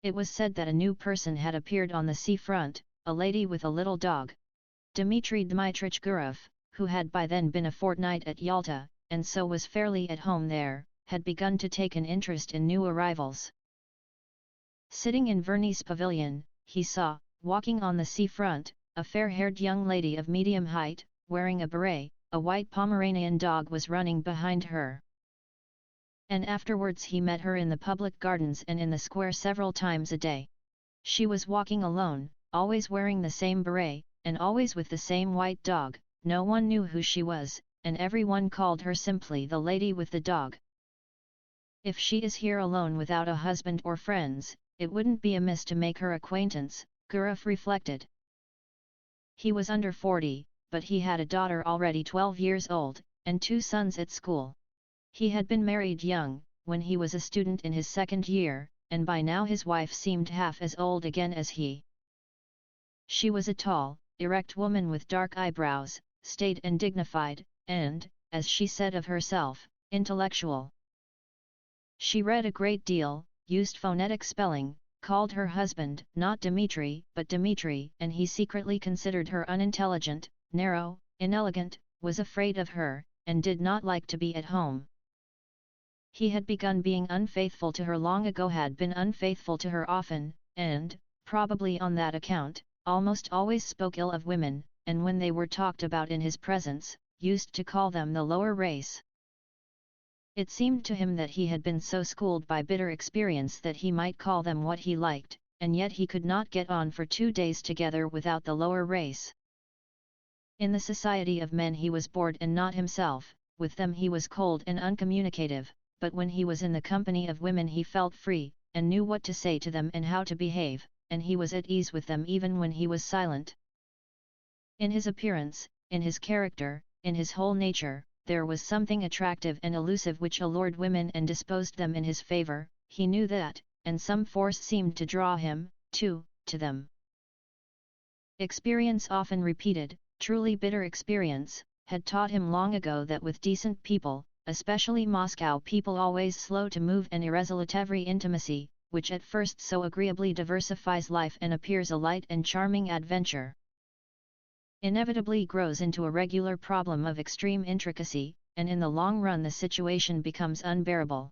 It was said that a new person had appeared on the seafront, a lady with a little dog. Dmitry Dmitrich Gurov, who had by then been a fortnight at Yalta, and so was fairly at home there, had begun to take an interest in new arrivals. Sitting in Verni's pavilion, he saw, walking on the seafront, a fair-haired young lady of medium height, wearing a beret. A white Pomeranian dog was running behind her. And afterwards he met her in the public gardens and in the square several times a day. She was walking alone, always wearing the same beret, and always with the same white dog. No one knew who she was, and everyone called her simply the lady with the dog. If she is here alone without a husband or friends, it wouldn't be amiss to make her acquaintance, Gurov reflected. He was under 40, but he had a daughter already 12 years old, and 2 sons at school. He had been married young, when he was a student in his 2nd year, and by now his wife seemed half as old again as he. She was a tall, erect woman with dark eyebrows, staid and dignified, and, as she said of herself, intellectual. She read a great deal, used phonetic spelling, called her husband not Dmitri but Dmitri, and he secretly considered her unintelligent, narrow, inelegant, was afraid of her, and did not like to be at home. He had begun being unfaithful to her long ago, had been unfaithful to her often, and, probably on that account, almost always spoke ill of women, and when they were talked about in his presence, used to call them the lower race. It seemed to him that he had been so schooled by bitter experience that he might call them what he liked, and yet he could not get on for 2 days together without the lower race. In the society of men he was bored and not himself, with them he was cold and uncommunicative, but when he was in the company of women he felt free, and knew what to say to them and how to behave, and he was at ease with them even when he was silent. In his appearance, in his character, in his whole nature, there was something attractive and elusive which allured women and disposed them in his favor. He knew that, and some force seemed to draw him, too, to them. Experience often repeated, truly bitter experience, had taught him long ago that with decent people, especially Moscow people always slow to move and irresolute, every intimacy, which at first so agreeably diversifies life and appears a light and charming adventure, inevitably grows into a regular problem of extreme intricacy, and in the long run the situation becomes unbearable.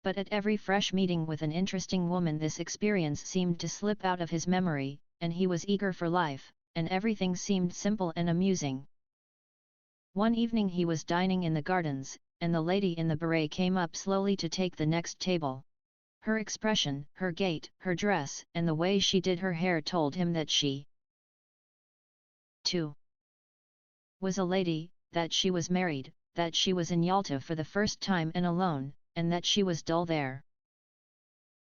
But at every fresh meeting with an interesting woman this experience seemed to slip out of his memory, and he was eager for life, and everything seemed simple and amusing. One evening he was dining in the gardens, and the lady in the beret came up slowly to take the next table. Her expression, her gait, her dress, and the way she did her hair told him that she, too, was a lady, that she was married, that she was in Yalta for the first time and alone, and that she was dull there.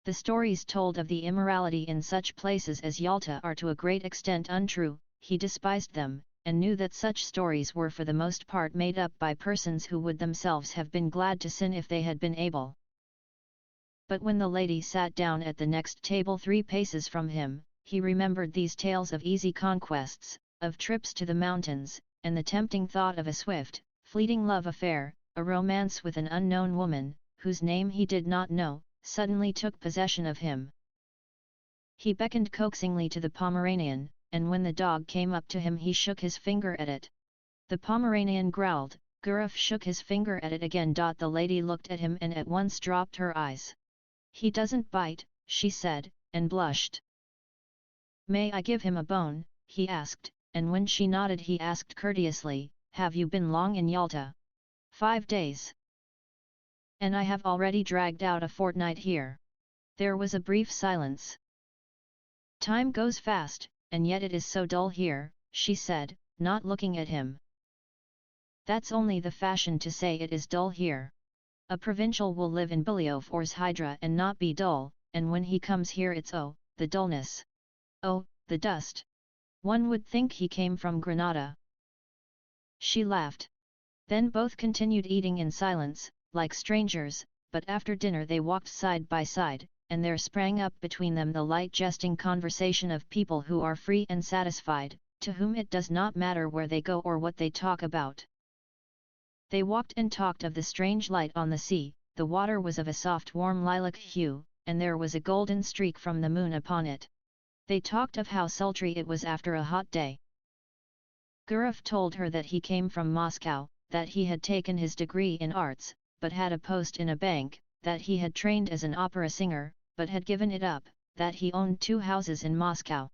The stories told of the immorality in such places as Yalta are to a great extent untrue. He despised them, and knew that such stories were for the most part made up by persons who would themselves have been glad to sin if they had been able. But when the lady sat down at the next table 3 paces from him, he remembered these tales of easy conquests, of trips to the mountains, and the tempting thought of a swift, fleeting love affair, a romance with an unknown woman, whose name he did not know, suddenly took possession of him. He beckoned coaxingly to the Pomeranian, and when the dog came up to him he shook his finger at it. The Pomeranian growled, Gurov shook his finger at it again. The lady looked at him and at once dropped her eyes. "He doesn't bite," she said, and blushed. "May I give him a bone?" he asked, and when she nodded he asked courteously, "Have you been long in Yalta?" "5 days. And I have already dragged out a fortnight here." There was a brief silence. "Time goes fast, and yet it is so dull here," she said, not looking at him. "That's only the fashion to say it is dull here. A provincial will live in Bilyov or Hydra and not be dull, and when he comes here it's the dullness. Oh, the dust. One would think he came from Granada." She laughed. Then both continued eating in silence, like strangers, but after dinner they walked side by side, and there sprang up between them the light jesting conversation of people who are free and satisfied, to whom it does not matter where they go or what they talk about. They walked and talked of the strange light on the sea. The water was of a soft warm lilac hue, and there was a golden streak from the moon upon it. They talked of how sultry it was after a hot day. Gurov told her that he came from Moscow, that he had taken his degree in arts, but had a post in a bank, that he had trained as an opera singer, but had given it up, that he owned 2 houses in Moscow.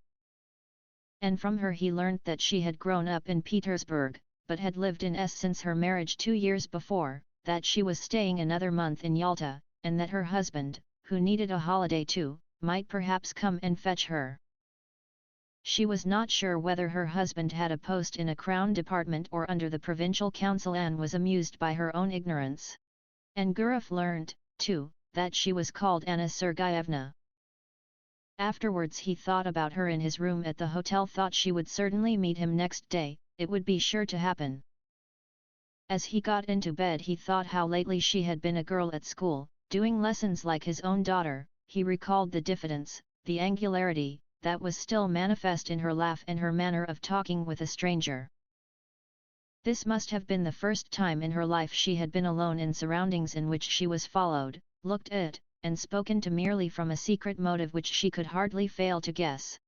And from her he learnt that she had grown up in Petersburg, but had lived in S since her marriage 2 years before, that she was staying another month in Yalta, and that her husband, who needed a holiday too, might perhaps come and fetch her. She was not sure whether her husband had a post in a crown department or under the provincial council, and was amused by her own ignorance. And Gurov learnt, too, that she was called Anna Sergeyevna. Afterwards he thought about her in his room at the hotel, thought she would certainly meet him next day, it would be sure to happen. As he got into bed he thought how lately she had been a girl at school, doing lessons like his own daughter. He recalled the diffidence, the angularity, that was still manifest in her laugh and her manner of talking with a stranger. This must have been the first time in her life she had been alone in surroundings in which she was followed, looked at, and spoken to merely from a secret motive which she could hardly fail to guess.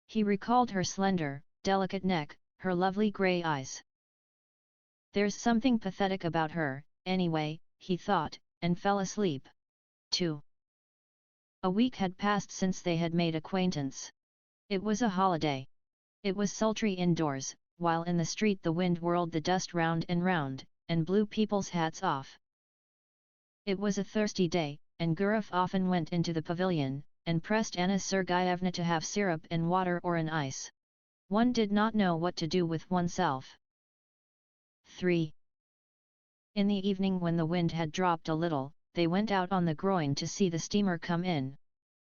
He recalled her slender, delicate neck, her lovely grey eyes. There's something pathetic about her, anyway, he thought, and fell asleep. 2. A week had passed since they had made acquaintance. It was a holiday. It was sultry indoors, while in the street the wind whirled the dust round and round, and blew people's hats off. It was a thirsty day, and Gurov often went into the pavilion, and pressed Anna Sergeyevna to have syrup and water or an ice. One did not know what to do with oneself. 3. In the evening, when the wind had dropped a little, they went out on the groyne to see the steamer come in.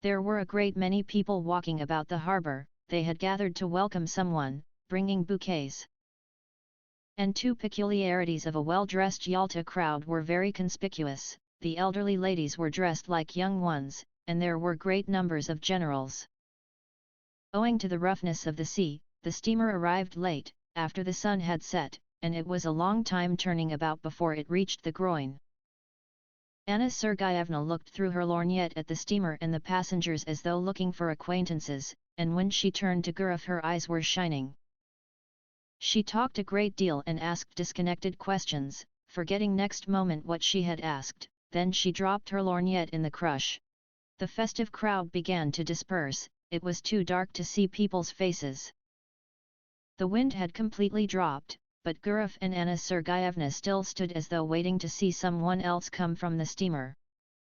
There were a great many people walking about the harbour, they had gathered to welcome someone, bringing bouquets. And 2 peculiarities of a well-dressed Yalta crowd were very conspicuous: the elderly ladies were dressed like young ones, and there were great numbers of generals. Owing to the roughness of the sea, the steamer arrived late, after the sun had set, and it was a long time turning about before it reached the groyne. Anna Sergeyevna looked through her lorgnette at the steamer and the passengers as though looking for acquaintances, and when she turned to Gurov her eyes were shining. She talked a great deal and asked disconnected questions, forgetting next moment what she had asked, then she dropped her lorgnette in the crush. The festive crowd began to disperse, it was too dark to see people's faces. The wind had completely dropped, but Gurov and Anna Sergeyevna still stood as though waiting to see someone else come from the steamer.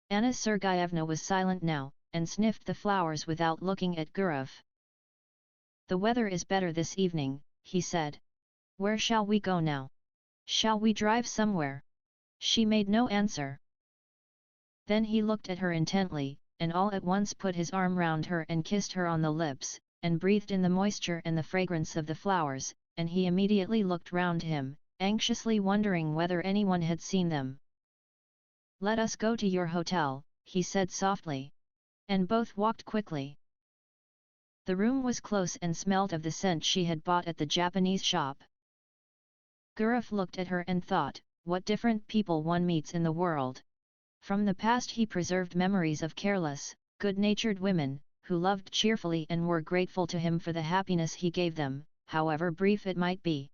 Anna Sergeyevna was silent now, and sniffed the flowers without looking at Gurov. "The weather is better this evening," he said. "Where shall we go now? Shall we drive somewhere?" She made no answer. Then he looked at her intently, and all at once put his arm round her and kissed her on the lips, and breathed in the moisture and the fragrance of the flowers, and he immediately looked round him, anxiously wondering whether anyone had seen them. "Let us go to your hotel," he said softly. And both walked quickly. The room was close and smelt of the scent she had bought at the Japanese shop. Gurov looked at her and thought, what different people one meets in the world. From the past he preserved memories of careless, good-natured women, who loved cheerfully and were grateful to him for the happiness he gave them, however brief it might be.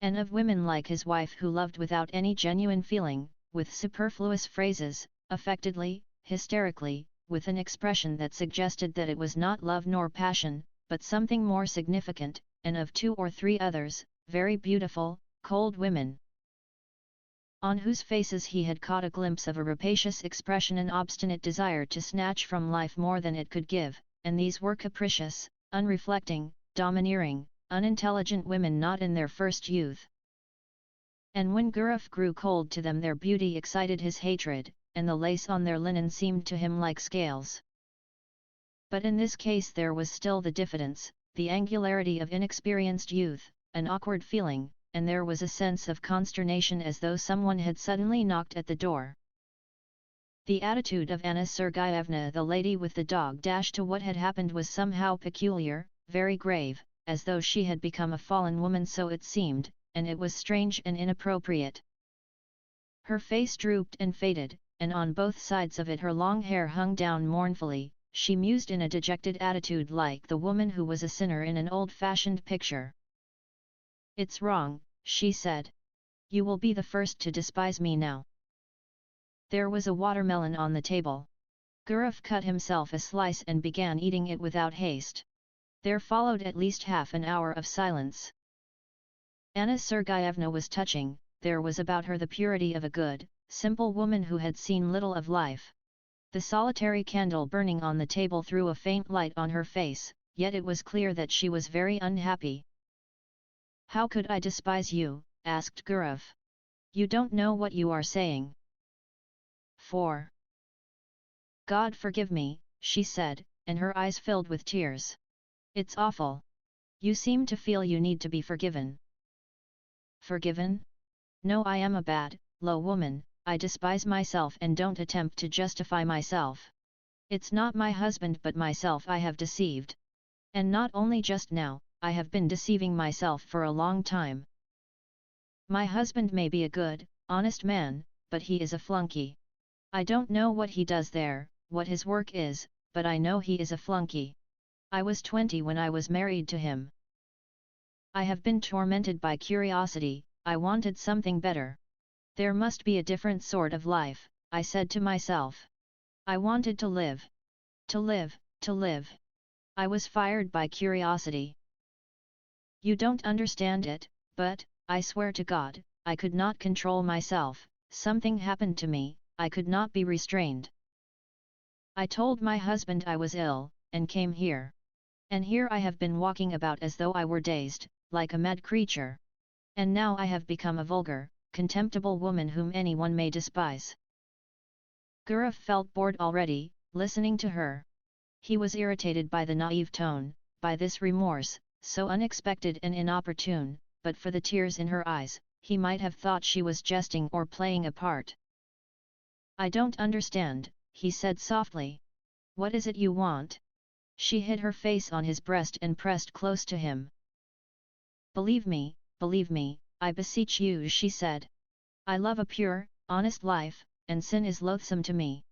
And of women like his wife who loved without any genuine feeling, with superfluous phrases, affectedly, hysterically, with an expression that suggested that it was not love nor passion, but something more significant, and of 2 or 3 others, very beautiful, cold women, on whose faces he had caught a glimpse of a rapacious expression, an obstinate desire to snatch from life more than it could give, and these were capricious, unreflecting, domineering, unintelligent women not in their first youth. And when Gurov grew cold to them their beauty excited his hatred, and the lace on their linen seemed to him like scales. But in this case there was still the diffidence, the angularity of inexperienced youth, an awkward feeling, and there was a sense of consternation as though someone had suddenly knocked at the door. The attitude of Anna Sergeyevna, the lady with the dog, to what had happened was somehow peculiar, very grave, as though she had become a fallen woman, so it seemed, and it was strange and inappropriate. Her face drooped and faded, and on both sides of it her long hair hung down mournfully. She mused in a dejected attitude like the woman who was a sinner in an old-fashioned picture. "It's wrong," she said. "You will be the first to despise me now." There was a watermelon on the table. Gurov cut himself a slice and began eating it without haste. There followed at least half an hour of silence. Anna Sergeyevna was touching. There was about her the purity of a good, simple woman who had seen little of life. The solitary candle burning on the table threw a faint light on her face, yet it was clear that she was very unhappy. "How could I despise you?" asked Gurov. "You don't know what you are saying." 4. "God forgive me," she said, and her eyes filled with tears. "It's awful. You seem to feel you need to be forgiven." "Forgiven? No, I am a bad, low woman. I despise myself and don't attempt to justify myself. It's not my husband but myself I have deceived. And not only just now, I have been deceiving myself for a long time. My husband may be a good, honest man, but he is a flunky. I don't know what he does there, what his work is, but I know he is a flunky. I was 20 when I was married to him. I have been tormented by curiosity. I wanted something better. There must be a different sort of life, I said to myself. I wanted to live. To live, to live. I was fired by curiosity. You don't understand it, but, I swear to God, I could not control myself. Something happened to me, I could not be restrained. I told my husband I was ill, and came here. And here I have been walking about as though I were dazed, like a mad creature. And now I have become a vulgar, contemptible woman whom anyone may despise." Gurov felt bored already, listening to her. He was irritated by the naive tone, by this remorse, so unexpected and inopportune, but for the tears in her eyes, he might have thought she was jesting or playing a part. "I don't understand," he said softly. "What is it you want?" She hid her face on his breast and pressed close to him. Believe me, I beseech you," she said. "I love a pure, honest life, and sin is loathsome to me.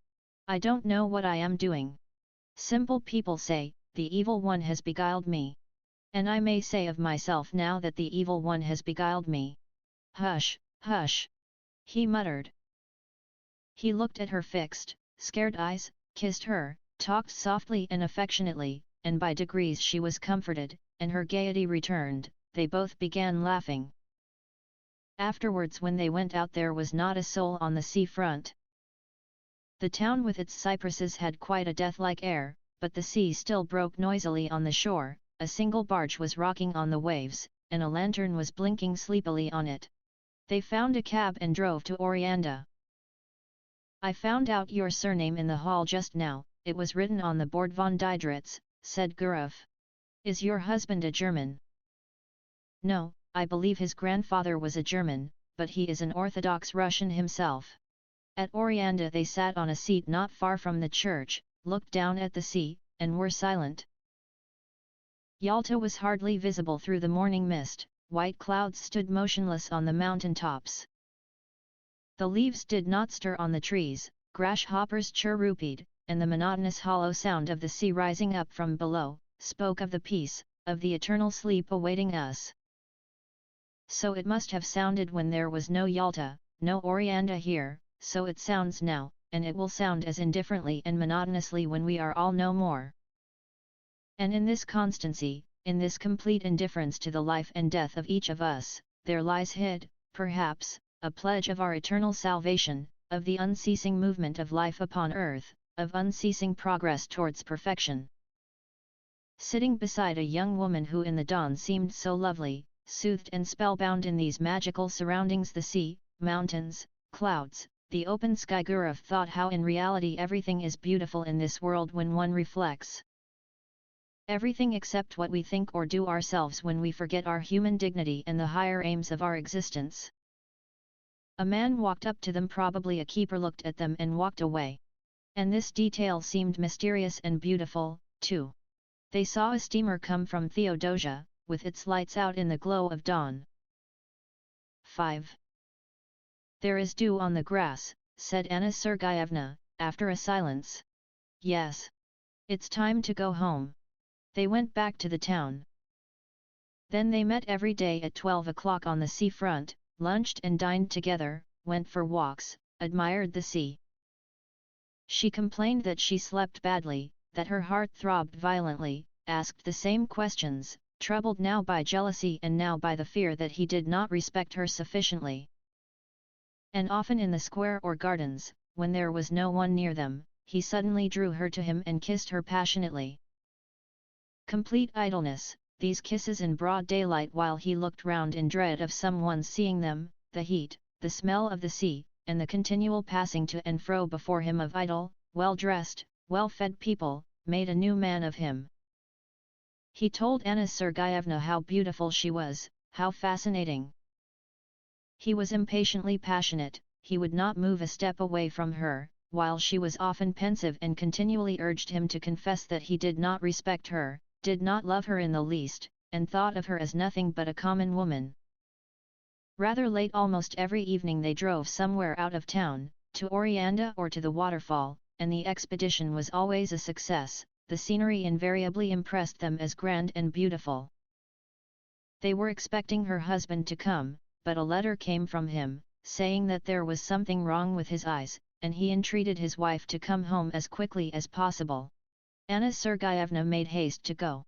I don't know what I am doing. Simple people say, the evil one has beguiled me. And I may say of myself now that the evil one has beguiled me." "Hush, hush!" he muttered. He looked at her fixed, scared eyes, kissed her, talked softly and affectionately, and by degrees she was comforted, and her gaiety returned. They both began laughing. Afterwards when they went out there was not a soul on the sea front. The town with its cypresses had quite a death-like air, but the sea still broke noisily on the shore, a single barge was rocking on the waves, and a lantern was blinking sleepily on it. They found a cab and drove to Orianda. "I found out your surname in the hall just now, it was written on the board von Diedritz," said Gurov. "Is your husband a German?" "No, I believe his grandfather was a German, but he is an Orthodox Russian himself." At Orianda they sat on a seat not far from the church, looked down at the sea, and were silent. Yalta was hardly visible through the morning mist, white clouds stood motionless on the mountain tops. The leaves did not stir on the trees, grasshoppers chirrupied, and the monotonous hollow sound of the sea rising up from below, spoke of the peace, of the eternal sleep awaiting us. So it must have sounded when there was no Yalta, no Orianda here, so it sounds now, and it will sound as indifferently and monotonously when we are all no more. And in this constancy, in this complete indifference to the life and death of each of us, there lies hid, perhaps, a pledge of our eternal salvation, of the unceasing movement of life upon earth, of unceasing progress towards perfection. Sitting beside a young woman who in the dawn seemed so lovely, soothed and spellbound in these magical surroundings, the sea, mountains, clouds, the open sky, Gurov thought how in reality everything is beautiful in this world when one reflects. Everything except what we think or do ourselves when we forget our human dignity and the higher aims of our existence. A man walked up to them, probably a keeper, looked at them and walked away. And this detail seemed mysterious and beautiful, too. They saw a steamer come from Theodosia, with its lights out in the glow of dawn. 5. There is dew on the grass, said Anna Sergeyevna, after a silence. Yes. It's time to go home. They went back to the town. Then they met every day at 12 o'clock on the seafront, lunched and dined together, went for walks, admired the sea. She complained that she slept badly, that her heart throbbed violently, asked the same questions, troubled now by jealousy and now by the fear that he did not respect her sufficiently. And often in the square or gardens, when there was no one near them, he suddenly drew her to him and kissed her passionately. Complete idleness, these kisses in broad daylight while he looked round in dread of someone seeing them, the heat, the smell of the sea, and the continual passing to and fro before him of idle, well-dressed, well-fed people, made a new man of him. He told Anna Sergeyevna how beautiful she was, how fascinating. He was impatiently passionate, he would not move a step away from her, while she was often pensive and continually urged him to confess that he did not respect her, did not love her in the least, and thought of her as nothing but a common woman. Rather late almost every evening they drove somewhere out of town, to Oreanda or to the waterfall, and the expedition was always a success, the scenery invariably impressed them as grand and beautiful. They were expecting her husband to come, but a letter came from him, saying that there was something wrong with his eyes, and he entreated his wife to come home as quickly as possible. Anna Sergeyevna made haste to go.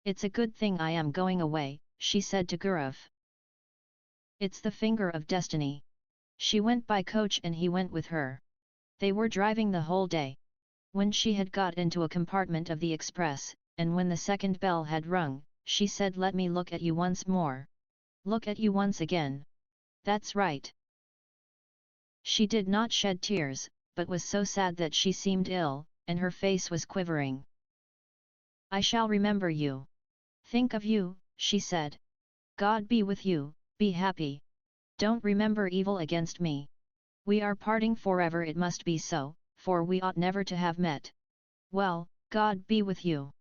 "It's a good thing I am going away," she said to Gurov. "It's the finger of destiny." She went by coach and he went with her. They were driving the whole day. When she had got into a compartment of the express, and when the second bell had rung, she said, "Let me look at you once more." "Look at you once again." "That's right." She did not shed tears, but was so sad that she seemed ill, and her face was quivering. "I shall remember you. Think of you," she said. "God be with you, be happy. Don't remember evil against me. We are parting forever, it must be so, for we ought never to have met. Well, God be with you."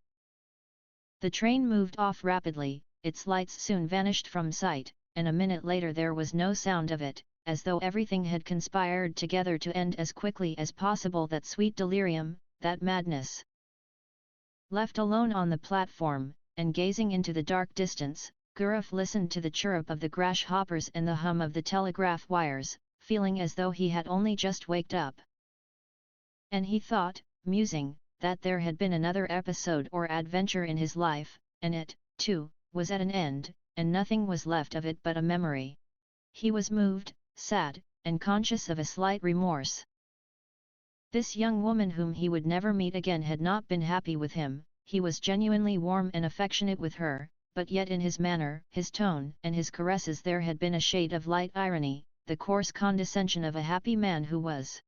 The train moved off rapidly, its lights soon vanished from sight, and a minute later there was no sound of it, as though everything had conspired together to end as quickly as possible that sweet delirium, that madness. Left alone on the platform, and gazing into the dark distance, Gurov listened to the chirrup of the grasshoppers and the hum of the telegraph wires, feeling as though he had only just waked up. And he thought, musing, that there had been another episode or adventure in his life, and it, too, was at an end, and nothing was left of it but a memory. He was moved, sad, and conscious of a slight remorse. This young woman whom he would never meet again had not been happy with him, he was genuinely warm and affectionate with her, but yet in his manner, his tone, and his caresses there had been a shade of light irony, the coarse condescension of a happy man who was,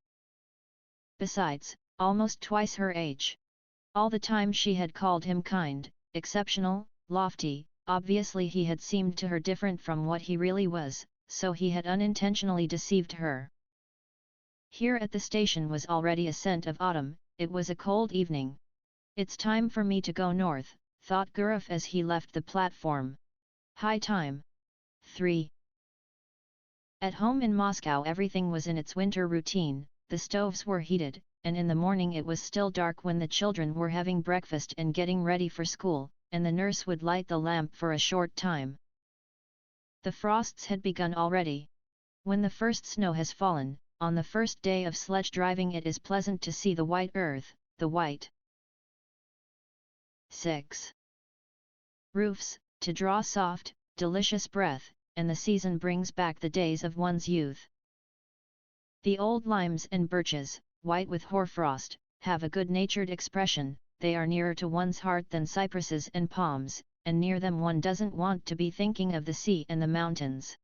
besides, almost twice her age. All the time she had called him kind, exceptional, lofty, obviously he had seemed to her different from what he really was, so he had unintentionally deceived her. Here at the station was already a scent of autumn, it was a cold evening. "It's time for me to go north," thought Gurov as he left the platform. High time. 3. At home in Moscow everything was in its winter routine, the stoves were heated, and in the morning it was still dark when the children were having breakfast and getting ready for school, and the nurse would light the lamp for a short time. The frosts had begun already. When the first snow has fallen, on the first day of sledge driving it is pleasant to see the white earth, the white 6. roofs, to draw soft, delicious breath, and the season brings back the days of one's youth. The old limes and birches, white with hoarfrost, have a good-natured expression, they are nearer to one's heart than cypresses and palms, and near them one doesn't want to be thinking of the sea and the mountains.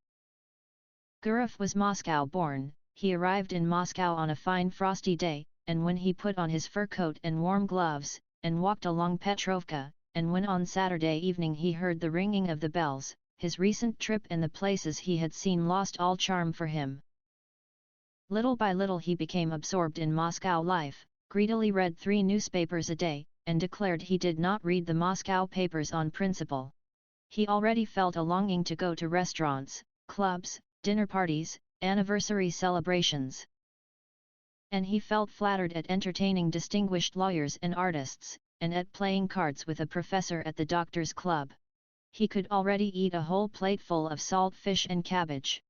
Gurov was Moscow-born, he arrived in Moscow on a fine frosty day, and when he put on his fur coat and warm gloves, and walked along Petrovka, and when on Saturday evening he heard the ringing of the bells, his recent trip and the places he had seen lost all charm for him. Little by little he became absorbed in Moscow life, greedily read 3 newspapers a day, and declared he did not read the Moscow papers on principle. He already felt a longing to go to restaurants, clubs, dinner parties, anniversary celebrations. And he felt flattered at entertaining distinguished lawyers and artists, and at playing cards with a professor at the doctor's club. He could already eat a whole plateful of salt fish and cabbage.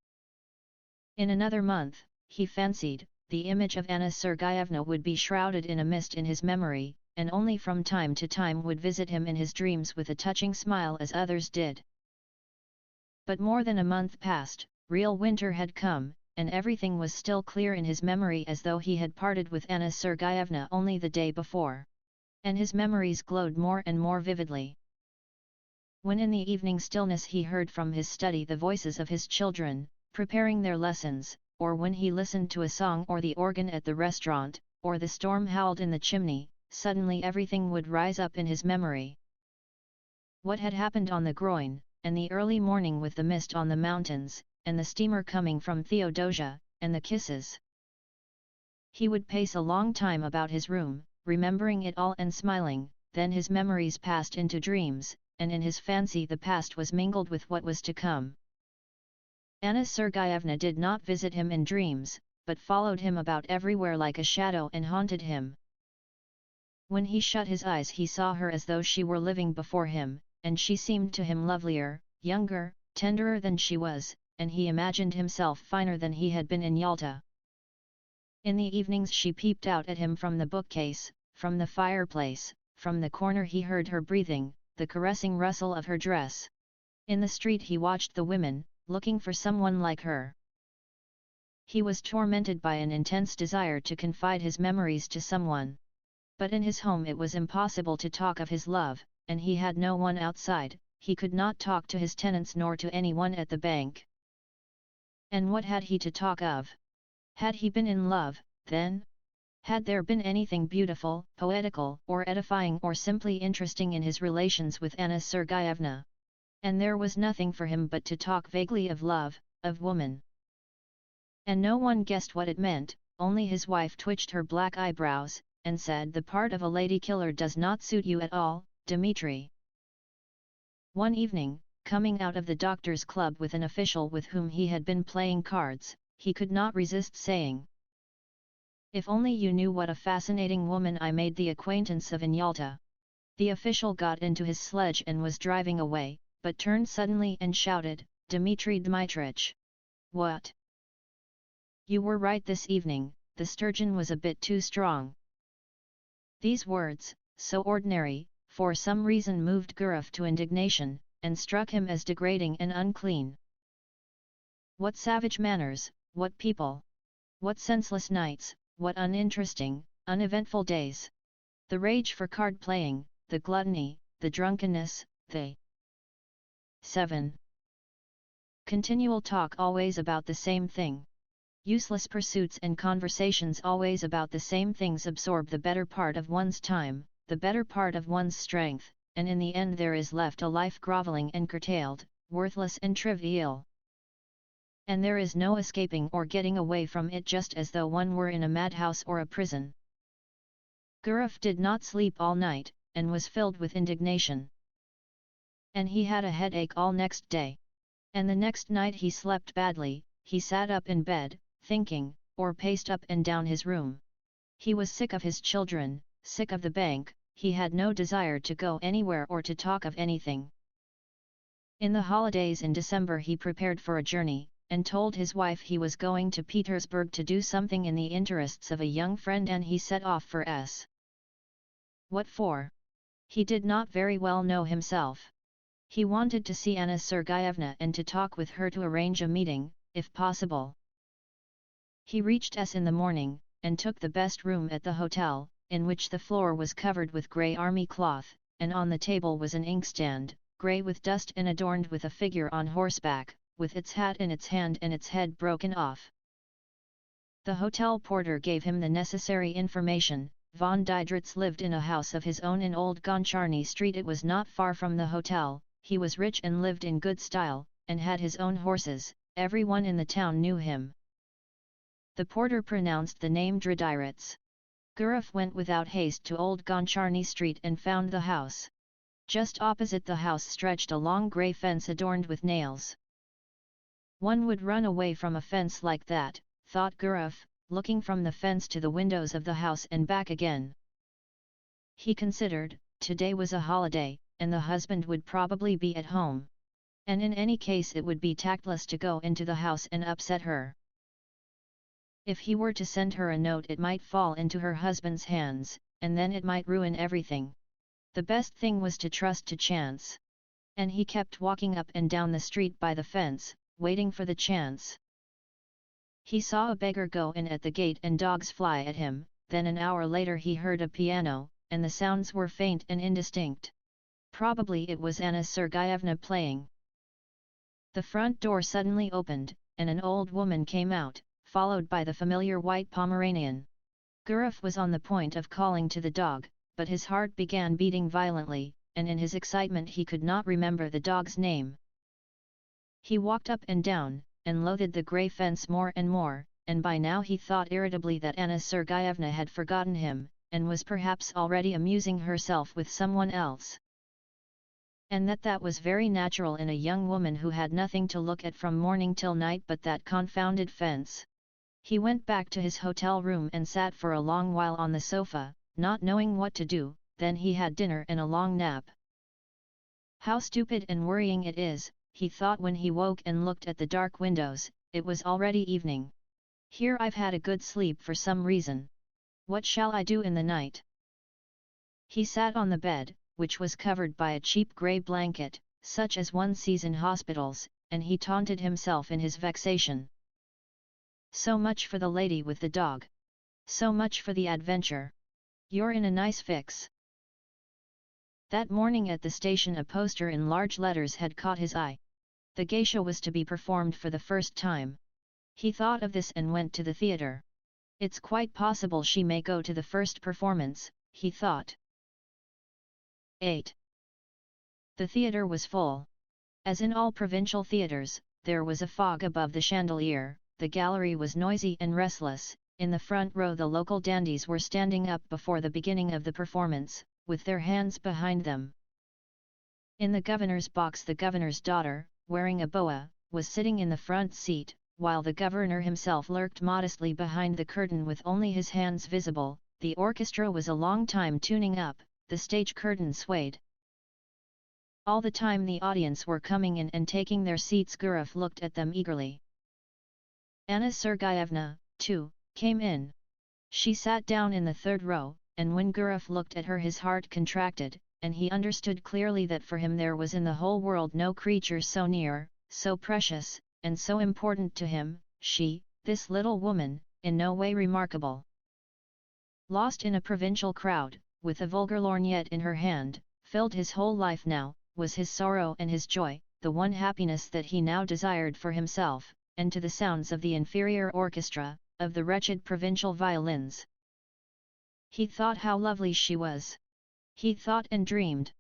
In another month, he fancied, the image of Anna Sergeyevna would be shrouded in a mist in his memory, and only from time to time would visit him in his dreams with a touching smile as others did. But more than a month passed, real winter had come, and everything was still clear in his memory as though he had parted with Anna Sergeyevna only the day before. And his memories glowed more and more vividly. When in the evening stillness he heard from his study the voices of his children, preparing their lessons, or when he listened to a song or the organ at the restaurant, or the storm howled in the chimney, suddenly everything would rise up in his memory. What had happened on the groin, and the early morning with the mist on the mountains, and the steamer coming from Theodosia, and the kisses. He would pace a long time about his room, remembering it all and smiling, then his memories passed into dreams, and in his fancy the past was mingled with what was to come. Anna Sergeyevna did not visit him in dreams, but followed him about everywhere like a shadow and haunted him. When he shut his eyes he saw her as though she were living before him, and she seemed to him lovelier, younger, tenderer than she was, and he imagined himself finer than he had been in Yalta. In the evenings she peeped out at him from the bookcase, from the fireplace, from the corner he heard her breathing, the caressing rustle of her dress. In the street he watched the women, looking for someone like her. He was tormented by an intense desire to confide his memories to someone. But in his home it was impossible to talk of his love, and he had no one outside. He could not talk to his tenants nor to anyone at the bank. And what had he to talk of? Had he been in love, then? Had there been anything beautiful, poetical, or edifying or simply interesting in his relations with Anna Sergeyevna? And there was nothing for him but to talk vaguely of love, of woman. And no one guessed what it meant, only his wife twitched her black eyebrows, and said the part of a lady killer does not suit you at all, Dmitri. One evening, coming out of the doctor's club with an official with whom he had been playing cards, he could not resist saying, "If only you knew what a fascinating woman I made the acquaintance of in Yalta." The official got into his sledge and was driving away, but turned suddenly and shouted, "Dmitri Dmitrich! What? You were right this evening, the sturgeon was a bit too strong." These words, so ordinary, for some reason moved Gurov to indignation, and struck him as degrading and unclean. What savage manners, what people! What senseless nights, what uninteresting, uneventful days! The rage for card-playing, the gluttony, the drunkenness, the 7. Continual talk always about the same thing. Useless pursuits and conversations always about the same things absorb the better part of one's time, the better part of one's strength, and in the end there is left a life grovelling and curtailed, worthless and trivial. And there is no escaping or getting away from it, just as though one were in a madhouse or a prison. Gurov did not sleep all night, and was filled with indignation. And he had a headache all next day. And the next night he slept badly. He sat up in bed, thinking, or paced up and down his room. He was sick of his children, sick of the bank. He had no desire to go anywhere or to talk of anything. In the holidays in December he prepared for a journey, and told his wife he was going to Petersburg to do something in the interests of a young friend, and he set off for S. What for? He did not very well know himself. He wanted to see Anna Sergeyevna and to talk with her, to arrange a meeting, if possible. He reached S in the morning, and took the best room at the hotel, in which the floor was covered with grey army cloth, and on the table was an inkstand, grey with dust and adorned with a figure on horseback, with its hat in its hand and its head broken off. The hotel porter gave him the necessary information. Von Diedritz lived in a house of his own in Old Goncharny Street. It was not far from the hotel. He was rich and lived in good style, and had his own horses. Everyone in the town knew him. The porter pronounced the name Diedritz. Gurov went without haste to Old Goncharny Street and found the house. Just opposite the house stretched a long grey fence adorned with nails. One would run away from a fence like that, thought Guruf, looking from the fence to the windows of the house and back again. He considered, today was a holiday, and the husband would probably be at home. And in any case it would be tactless to go into the house and upset her. If he were to send her a note it might fall into her husband's hands, and then it might ruin everything. The best thing was to trust to chance. And he kept walking up and down the street by the fence, waiting for the chance. He saw a beggar go in at the gate and dogs fly at him, then an hour later he heard a piano, and the sounds were faint and indistinct. Probably it was Anna Sergeyevna playing. The front door suddenly opened, and an old woman came out, followed by the familiar white Pomeranian. Guruf was on the point of calling to the dog, but his heart began beating violently, and in his excitement he could not remember the dog's name. He walked up and down, and loathed the grey fence more and more, and by now he thought irritably that Anna Sergeyevna had forgotten him, and was perhaps already amusing herself with someone else. And that was very natural in a young woman who had nothing to look at from morning till night but that confounded fence. He went back to his hotel room and sat for a long while on the sofa, not knowing what to do. Then he had dinner and a long nap. How stupid and worrying it is, he thought when he woke and looked at the dark windows. It was already evening. Here I've had a good sleep for some reason. What shall I do in the night? He sat on the bed, which was covered by a cheap grey blanket, such as one sees in hospitals, and he taunted himself in his vexation. So much for the lady with the dog. So much for the adventure. You're in a nice fix. That morning at the station a poster in large letters had caught his eye. The geisha was to be performed for the first time. He thought of this and went to the theatre. It's quite possible she may go to the first performance, he thought. 8. The theatre was full. As in all provincial theatres, there was a fog above the chandelier, the gallery was noisy and restless. In the front row the local dandies were standing up before the beginning of the performance, with their hands behind them. In the governor's box the governor's daughter, wearing a boa, was sitting in the front seat, while the governor himself lurked modestly behind the curtain with only his hands visible. The orchestra was a long time tuning up, the stage curtain swayed. All the time the audience were coming in and taking their seats. Guruf looked at them eagerly. Anna Sergeyevna, too, came in. She sat down in the third row, and when Guruf looked at her his heart contracted, and he understood clearly that for him there was in the whole world no creature so near, so precious, and so important to him. She, this little woman, in no way remarkable. Lost in a provincial crowd, with a vulgar lorgnette in her hand, filled his whole life now, was his sorrow and his joy, the one happiness that he now desired for himself, and to the sounds of the inferior orchestra, of the wretched provincial violins. He thought how lovely she was. He thought and dreamed.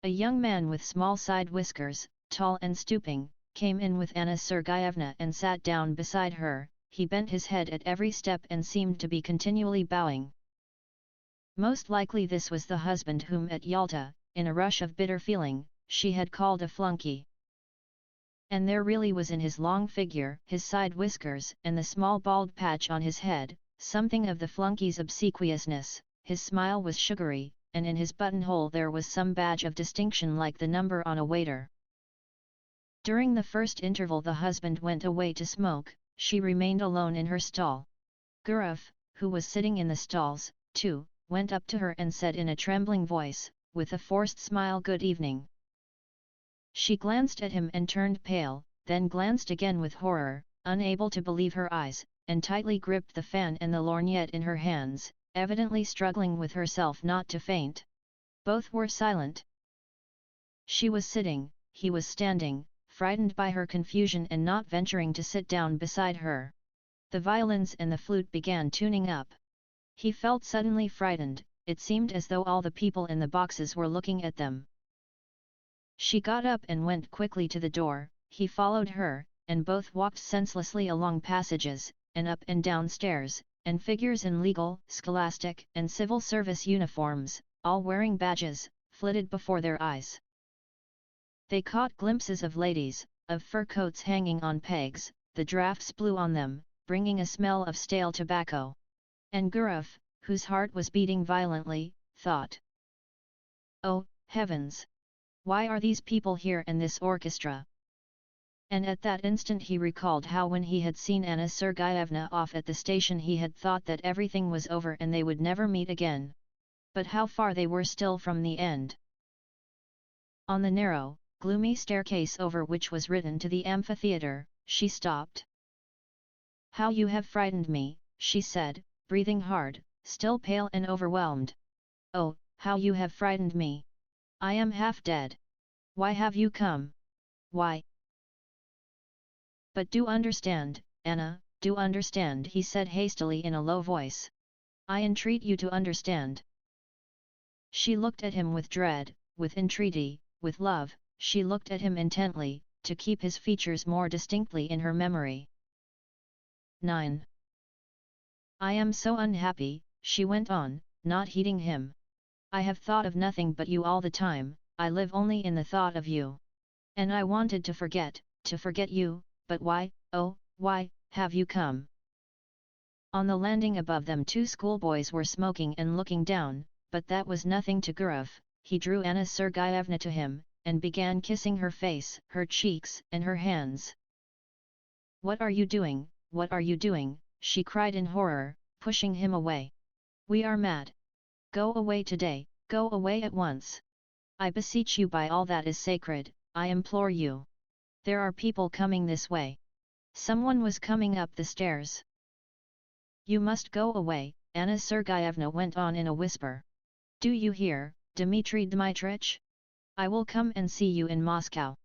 A young man with small side whiskers, tall and stooping, came in with Anna Sergeyevna and sat down beside her. He bent his head at every step and seemed to be continually bowing. Most likely this was the husband whom at Yalta, in a rush of bitter feeling, she had called a flunky. And there really was in his long figure, his side whiskers and the small bald patch on his head, something of the flunky's obsequiousness. His smile was sugary, and in his buttonhole there was some badge of distinction like the number on a waiter. During the first interval the husband went away to smoke, she remained alone in her stall. Guruf, who was sitting in the stalls, too, went up to her and said in a trembling voice, with a forced smile, "Good evening." She glanced at him and turned pale, then glanced again with horror, unable to believe her eyes, and tightly gripped the fan and the lorgnette in her hands, evidently struggling with herself not to faint. Both were silent. She was sitting, he was standing, frightened by her confusion and not venturing to sit down beside her. The violins and the flute began tuning up. He felt suddenly frightened, it seemed as though all the people in the boxes were looking at them. She got up and went quickly to the door, he followed her, and both walked senselessly along passages, and up and down stairs, and figures in legal, scholastic, and civil service uniforms, all wearing badges, flitted before their eyes. They caught glimpses of ladies, of fur coats hanging on pegs. The drafts blew on them, bringing a smell of stale tobacco. And Guruf, whose heart was beating violently, thought, "Oh, heavens! Why are these people here and this orchestra?" And at that instant he recalled how when he had seen Anna Sergeyevna off at the station he had thought that everything was over and they would never meet again. But how far they were still from the end. On the narrow, gloomy staircase over which was written "to the amphitheatre," she stopped. "How you have frightened me," she said, breathing hard, still pale and overwhelmed. "Oh, how you have frightened me! I am half dead. Why have you come? Why?" "But do understand, Anna, do understand," he said hastily in a low voice. "I entreat you to understand." She looked at him with dread, with entreaty, with love. She looked at him intently, to keep his features more distinctly in her memory. 9. "I am so unhappy," she went on, not heeding him. "I have thought of nothing but you all the time, I live only in the thought of you. And I wanted to forget you, but why, oh, why, have you come?" On the landing above them two schoolboys were smoking and looking down, but that was nothing to Guruf. He drew Anna Sergeyevna to him, and began kissing her face, her cheeks, and her hands. "What are you doing, what are you doing?" she cried in horror, pushing him away. "We are mad. Go away today, go away at once. I beseech you by all that is sacred, I implore you. There are people coming this way. Someone was coming up the stairs." "You must go away," Anna Sergeyevna went on in a whisper. "Do you hear, Dmitry Dmitrich? I will come and see you in Moscow.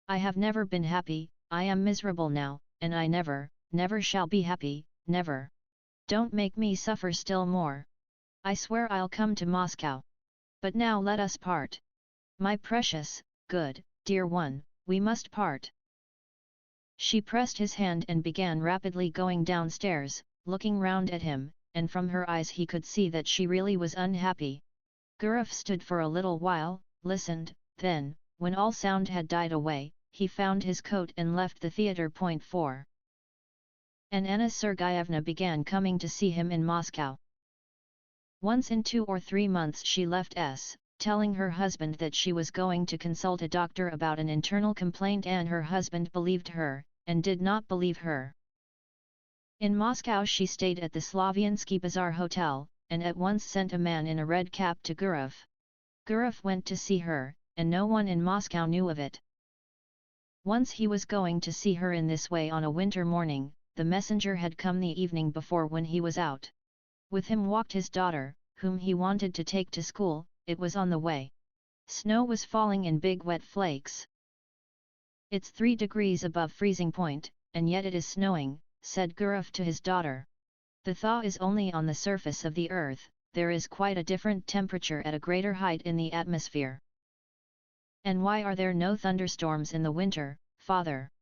I have never been happy, I am miserable now, and I never, never shall be happy, never. Don't make me suffer still more. I swear I'll come to Moscow. But now let us part. My precious, good, dear one, we must part." She pressed his hand and began rapidly going downstairs, looking round at him, and from her eyes he could see that she really was unhappy. Guruf stood for a little while, listened, then, when all sound had died away, he found his coat and left the theatre. 4. And Anna Sergeyevna began coming to see him in Moscow. Once in 2 or 3 months she left S, telling her husband that she was going to consult a doctor about an internal complaint, and her husband believed her, and did not believe her. In Moscow she stayed at the Slaviansky Bazaar Hotel, and at once sent a man in a red cap to Guruf. Guruf went to see her, and no one in Moscow knew of it. Once he was going to see her in this way on a winter morning. The messenger had come the evening before when he was out. With him walked his daughter, whom he wanted to take to school. It was on the way. Snow was falling in big wet flakes. "It's 3 degrees above freezing point, and yet it is snowing," said Guruf to his daughter. "The thaw is only on the surface of the earth, there is quite a different temperature at a greater height in the atmosphere." "And why are there no thunderstorms in the winter, father?"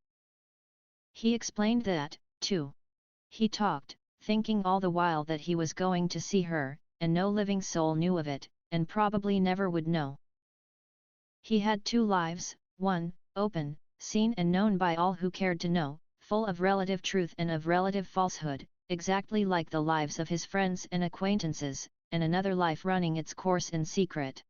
He explained that, too. He talked, thinking all the while that he was going to see her, and no living soul knew of it, and probably never would know. He had 2 lives, one, open, seen and known by all who cared to know, full of relative truth and of relative falsehood, exactly like the lives of his friends and acquaintances, and another life running its course in secret.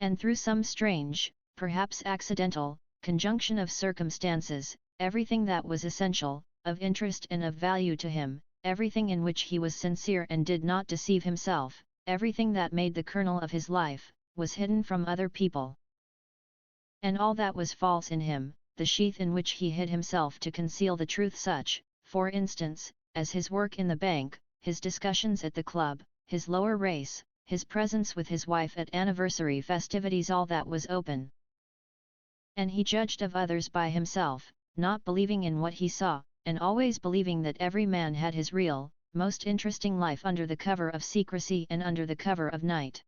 And through some strange, perhaps accidental, conjunction of circumstances, everything that was essential, of interest and of value to him, everything in which he was sincere and did not deceive himself, everything that made the kernel of his life, was hidden from other people. And all that was false in him, the sheath in which he hid himself to conceal the truth, such, for instance, as his work in the bank, his discussions at the club, his lower race, his presence with his wife at anniversary festivities, all that was open. And he judged of others by himself, not believing in what he saw, and always believing that every man had his real, most interesting life under the cover of secrecy and under the cover of night.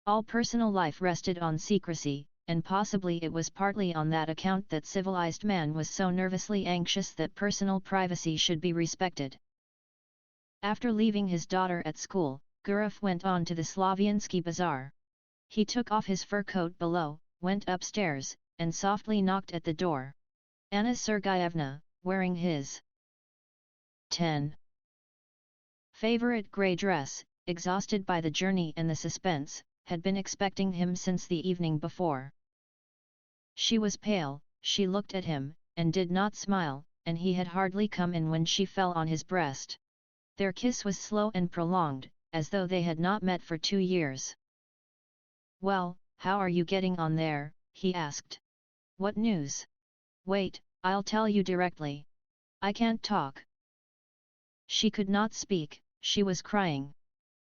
All personal life rested on secrecy, and possibly it was partly on that account that civilized man was so nervously anxious that personal privacy should be respected. After leaving his daughter at school, Guruf went on to the Slaviansky Bazaar. He took off his fur coat below, went upstairs, and softly knocked at the door. Anna Sergeyevna, wearing his 10. favorite grey dress, exhausted by the journey and the suspense, had been expecting him since the evening before. She was pale, she looked at him, and did not smile, and he had hardly come in when she fell on his breast. Their kiss was slow and prolonged, as though they had not met for 2 years. "Well, how are you getting on there?" he asked. "What news?" "Wait, I'll tell you directly. I can't talk." She could not speak, she was crying.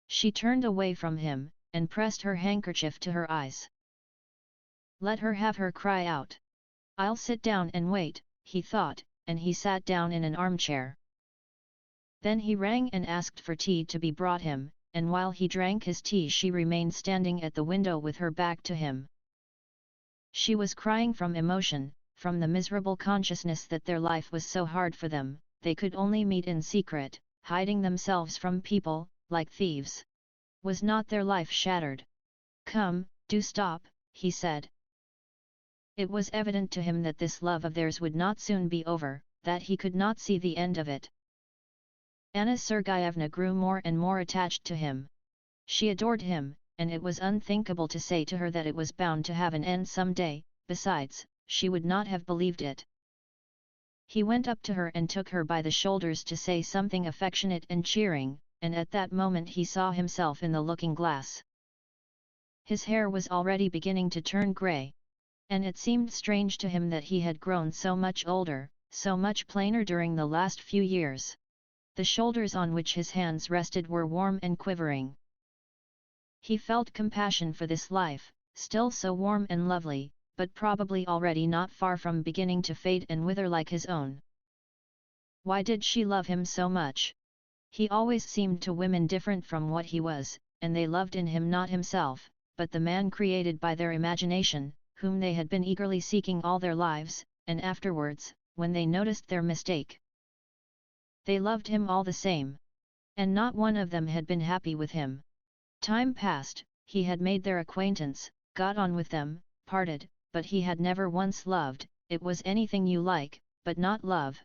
She turned away from him, and pressed her handkerchief to her eyes. Let her have her cry out. "I'll sit down and wait," he thought, and he sat down in an armchair. Then he rang and asked for tea to be brought him, and while he drank his tea she remained standing at the window with her back to him. She was crying from emotion, from the miserable consciousness that their life was so hard for them, they could only meet in secret, hiding themselves from people, like thieves. Was not their life shattered? "Come, do stop," he said. It was evident to him that this love of theirs would not soon be over, that he could not see the end of it. Anna Sergeyevna grew more and more attached to him. She adored him, and it was unthinkable to say to her that it was bound to have an end some day, besides, she would not have believed it. He went up to her and took her by the shoulders to say something affectionate and cheering, and at that moment he saw himself in the looking-glass. His hair was already beginning to turn grey. And it seemed strange to him that he had grown so much older, so much plainer during the last few years. The shoulders on which his hands rested were warm and quivering. He felt compassion for this life, still so warm and lovely, but probably already not far from beginning to fade and wither like his own. Why did she love him so much? He always seemed to women different from what he was, and they loved in him not himself, but the man created by their imagination, whom they had been eagerly seeking all their lives, and afterwards, when they noticed their mistake. They loved him all the same. And not one of them had been happy with him. Time passed, he had made their acquaintance, got on with them, parted, but he had never once loved. It was anything you like, but not love.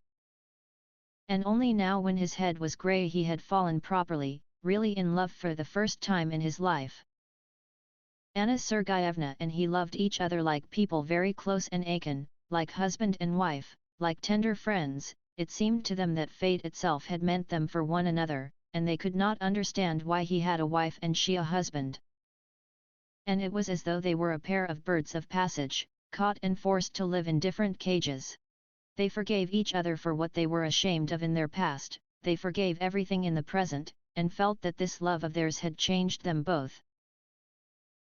And only now when his head was grey he had fallen properly, really in love for the first time in his life. Anna Sergeyevna and he loved each other like people very close and akin, like husband and wife, like tender friends. It seemed to them that fate itself had meant them for one another, and they could not understand why he had a wife and she a husband. And it was as though they were a pair of birds of passage, caught and forced to live in different cages. They forgave each other for what they were ashamed of in their past, they forgave everything in the present, and felt that this love of theirs had changed them both.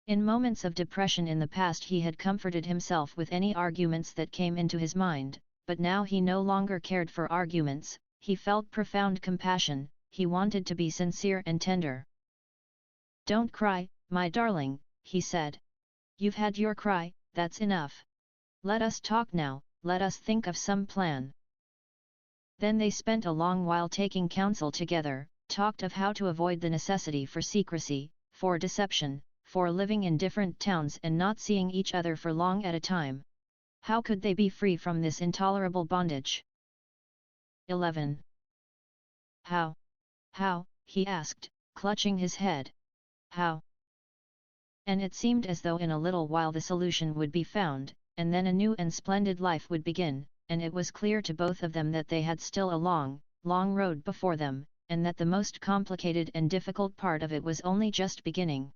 In moments of depression in the past he had comforted himself with any arguments that came into his mind, but now he no longer cared for arguments, he felt profound compassion, he wanted to be sincere and tender. "Don't cry, my darling," he said. "You've had your cry, that's enough. Let us talk now, let us think of some plan." Then they spent a long while taking counsel together, talked of how to avoid the necessity for secrecy, for deception, for living in different towns and not seeing each other for long at a time. How could they be free from this intolerable bondage? 11. How? How? He asked, clutching his head. How? And it seemed as though in a little while the solution would be found, and then a new and splendid life would begin, and it was clear to both of them that they had still a long, long road before them, and that the most complicated and difficult part of it was only just beginning.